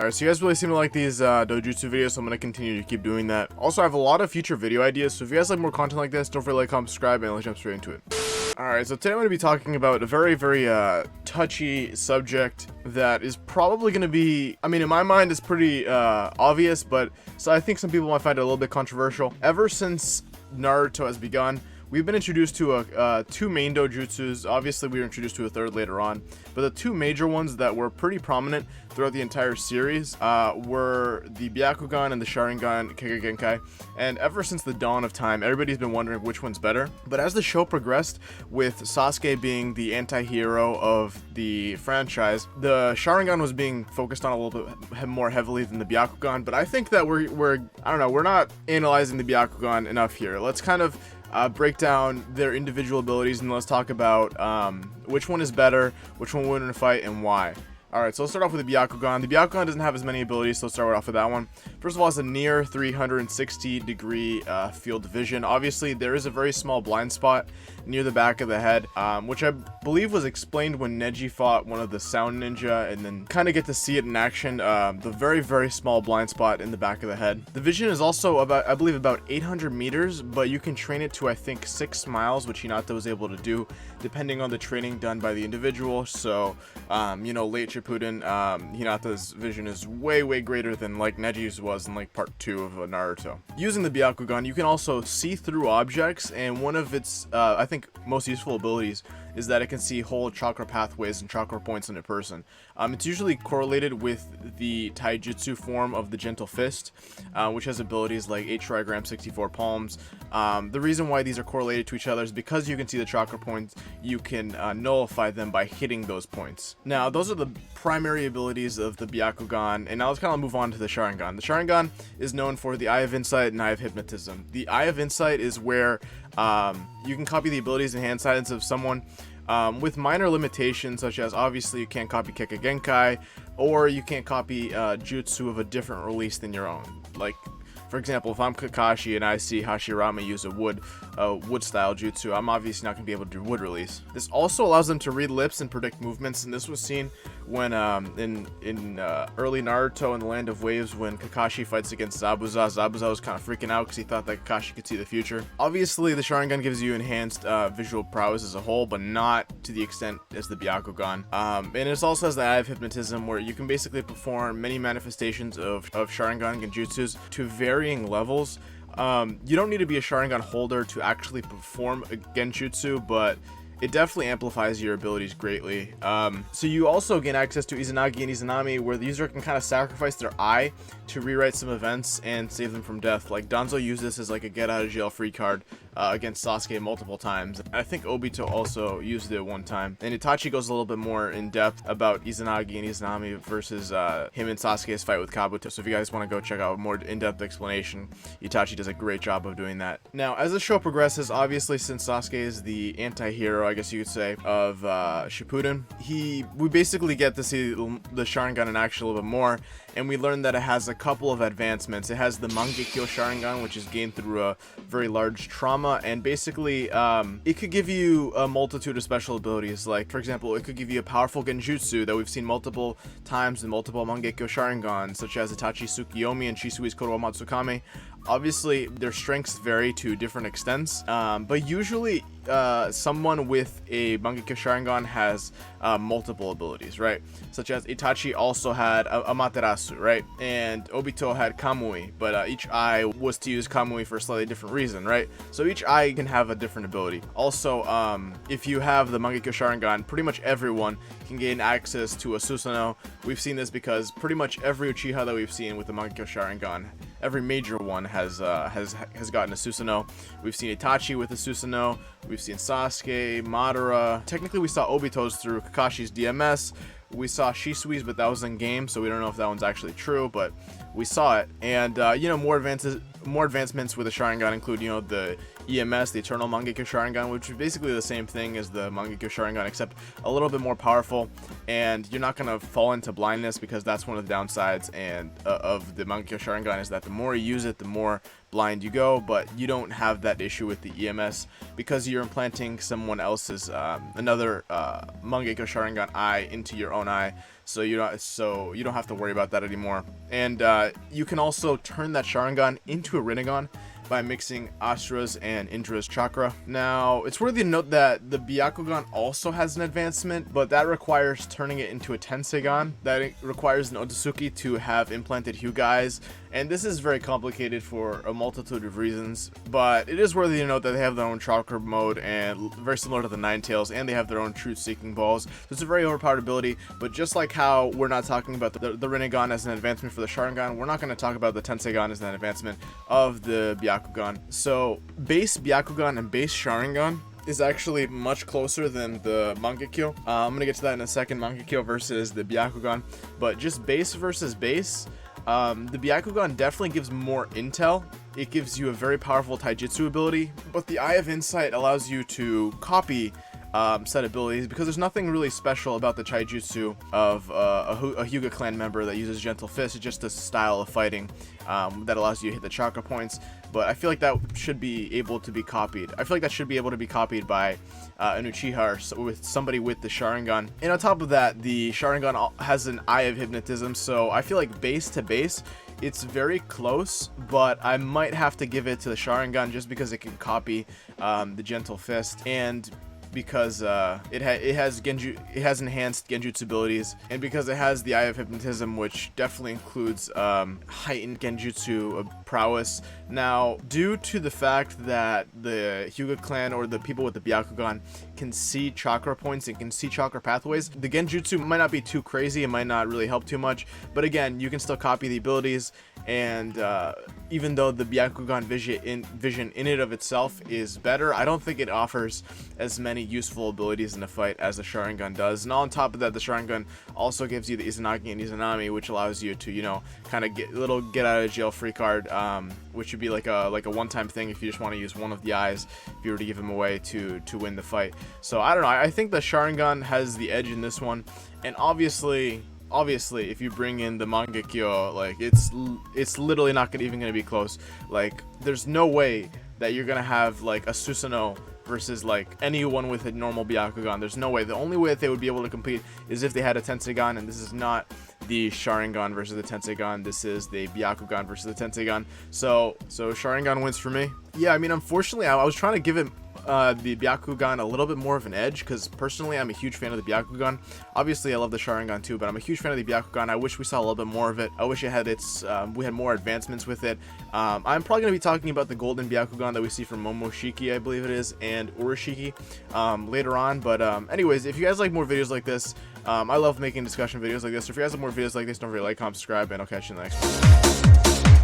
Alright, so you guys really seem to like these dojutsu videos, so I'm going to continue to keep doing that. Also, I have a lot of future video ideas, so if you guys like more content like this, don't forget to like, comment, subscribe, and let's jump straight into it. Alright, so today I'm going to be talking about a very, very touchy subject that is probably going to be, I mean, in my mind, it's pretty obvious, but so I think some people might find it a little bit controversial. Ever since Naruto has begun, we've been introduced to two main dojutsus. Obviously, we were introduced to a third later on, but the two major ones that were pretty prominent throughout the entire series were the Byakugan and the Sharingan Genkai. And ever since the dawn of time, everybody's been wondering which one's better. But as the show progressed, with Sasuke being the anti-hero of the franchise, the Sharingan was being focused on a little bit more heavily than the Byakugan. But I think that we're I don't know, we're not analyzing the Byakugan enough here. Let's kind of break down their individual abilities, and let's talk about which one is better, which one will win in a fight, and why. Alright, so let's start off with the Byakugan. The Byakugan doesn't have as many abilities, so let's start off with that one. First of all, it's a near 360 degree field of vision. Obviously, there is a very small blind spot near the back of the head, which I believe was explained when Neji fought one of the Sound Ninja, and then kind of get to see it in action, the very, very small blind spot in the back of the head. The vision is also about, I believe, about 800 meters, but you can train it to, I think, 6 miles, which Hinata was able to do, depending on the training done by the individual. So, you know, late Shippuden, Hinata's vision is way, way greater than like Neji's was in like part 2 of Naruto. Using the Byakugan, you can also see through objects, and one of its, I think, most useful abilities is that it can see whole chakra pathways and chakra points in a person. It's usually correlated with the taijutsu form of the Gentle Fist, which has abilities like 8 trigram, 64 palms. The reason why these are correlated to each other is because you can see the chakra points, you can nullify them by hitting those points. Now, those are the primary abilities of the Byakugan, and now let's kind of move on to the Sharingan. The Sharingan is known for the Eye of Insight and Eye of Hypnotism. The Eye of Insight is where you can copy the abilities and hand signs of someone with minor limitations, such as obviously you can't copy Genkai, or you can't copy jutsu of a different release than your own. Like, for example, if I'm Kakashi and I see Hashirama use a wood style jutsu, I'm obviously not going to be able to do wood release. This also allows them to read lips and predict movements, and this was seen when in early Naruto in the Land of Waves, when Kakashi fights against Zabuza. Zabuza was kind of freaking out because he thought that Kakashi could see the future. Obviously, the Sharingan gives you enhanced visual prowess as a whole, but not to the extent as the Byakugan. And it also has the Eye of Hypnotism, where you can basically perform many manifestations of Sharingan genjutsus to varying levels. You don't need to be a Sharingan holder to actually perform a genjutsu, but it definitely amplifies your abilities greatly. So you also gain access to Izanagi and Izanami, where the user can kind of sacrifice their eye to rewrite some events and save them from death. Like, Danzo used this as like a get out of jail free card against Sasuke multiple times. I think Obito also used it one time. And Itachi goes a little bit more in depth about Izanagi and Izanami versus him and Sasuke's fight with Kabuto. So if you guys want to go check out a more in-depth explanation, Itachi does a great job of doing that. Now, as the show progresses, obviously, since Sasuke is the anti-hero, I guess you could say, of Shippuden, we basically get to see the Sharingan in action a little bit more, and we learn that it has a couple of advancements. It has the mangekyo Sharingan, which is gained through a very large trauma, and basically it could give you a multitude of special abilities. Like, for example, it could give you a powerful genjutsu that we've seen multiple times in multiple mangekyo Sharingan, such as Itachi's Tsukiyomi and Shisui's Kodowa Matsukame. Obviously, their strengths vary to different extents, but usually someone with a Mangekyo Sharingan has multiple abilities, right? Such as Itachi also had Amaterasu, right? And Obito had Kamui, but each eye was to use Kamui for a slightly different reason, right? So each eye can have a different ability. Also, if you have the Mangekyo Sharingan, pretty much everyone can gain access to a Susanoo. We've seen this because pretty much every Uchiha that we've seen with the Mangekyo Sharingan, every major one has gotten a Susanoo. We've seen Itachi with a Susanoo. We've seen Sasuke, Madara. Technically, we saw Obito's through Kakashi's DMS. We saw Shisui's, but that was in game, so we don't know if that one's actually true, but we saw it. And you know, more advancements with the Sharingan include, you know, the EMS, the Eternal Mangekyo Sharingan, which is basically the same thing as the Mangekyo Sharingan, except a little bit more powerful. And you're not gonna fall into blindness, because that's one of the downsides and of the Mangekyo Sharingan, is that the more you use it, the more blind you go. But you don't have that issue with the EMS because you're implanting someone else's another Mangekyo Sharingan eye into your own eye. so you don't have to worry about that anymore. And you can also turn that Sharingan into a Rinnegan by mixing Astra's and Indra's chakra. Now, it's worthy to note that the Byakugan also has an advancement, but that requires turning it into a tenseigan. That requires an Otsutsuki to have implanted Hyuga eyes, and this is very complicated for a multitude of reasons, but it is worthy to note that they have their own chakra mode, and very similar to the Nine Tails, and they have their own truth-seeking balls. So it's a very overpowered ability, but just like how we're not talking about the Rinnegan as an advancement for the Sharingan, we're not going to talk about the tenseigan as an advancement of the Byakugan. So base Byakugan and base Sharingan is actually much closer than the mangekyo. I'm gonna get to that in a second, mangekyo versus the Byakugan, but just base versus base, the Byakugan definitely gives more intel. It gives you a very powerful taijutsu ability, but the Eye of Insight allows you to copy set abilities, because there's nothing really special about the taijutsu of a Hyuga clan member that uses Gentle Fist. It's just a style of fighting that allows you to hit the chakra points, but I feel like that should be able to be copied. I feel like that should be able to be copied by an Uchiha or with somebody with the Sharingan. And on top of that, the Sharingan has an Eye of Hypnotism, so I feel like base to base, it's very close, but I might have to give it to the Sharingan just because it can copy the Gentle Fist, and because it has enhanced genjutsu abilities, and because it has the Eye of Hypnotism, which definitely includes heightened genjutsu prowess. Now, due to the fact that the Hyuga clan or the people with the Byakugan can see chakra points and can see chakra pathways, the genjutsu might not be too crazy, it might not really help too much, but again, you can still copy the abilities. And even though the Byakugan vision in and of itself is better, I don't think it offers as many useful abilities in the fight as the Sharingan does. And on top of that, the Sharingan also gives you the Izanagi and Izanami, which allows you to, you know, kind of get a little get out of jail free card, which would be like a one-time thing if you just want to use one of the eyes, if you were to give them away to win the fight. So I don't know, I think the Sharingan has the edge in this one, and obviously, if you bring in the mangekyo, like it's literally not even gonna be close. Like, there's no way that you're gonna have like a Susanoo versus like anyone with a normal Byakugan. There's no way. The only way that they would be able to compete is if they had a tenseigan, and this is not the Sharingan versus the tenseigan. This is the Byakugan versus the tenseigan. So Sharingan wins for me. Yeah, I mean, unfortunately, I was trying to give it the Byakugan a little bit more of an edge, because personally I'm a huge fan of the Byakugan. Obviously I love the Sharingan too, but I'm a huge fan of the Byakugan. I wish we saw a little bit more of it. I wish it had we had more advancements with it. I'm probably going to be talking about the golden Byakugan that we see from Momoshiki, I believe it is, and Urashiki later on. But anyways, if you guys like more videos like this, I love making discussion videos like this. So if you guys like more videos like this, don't forget to like, comment, subscribe, and I'll catch you in the next one.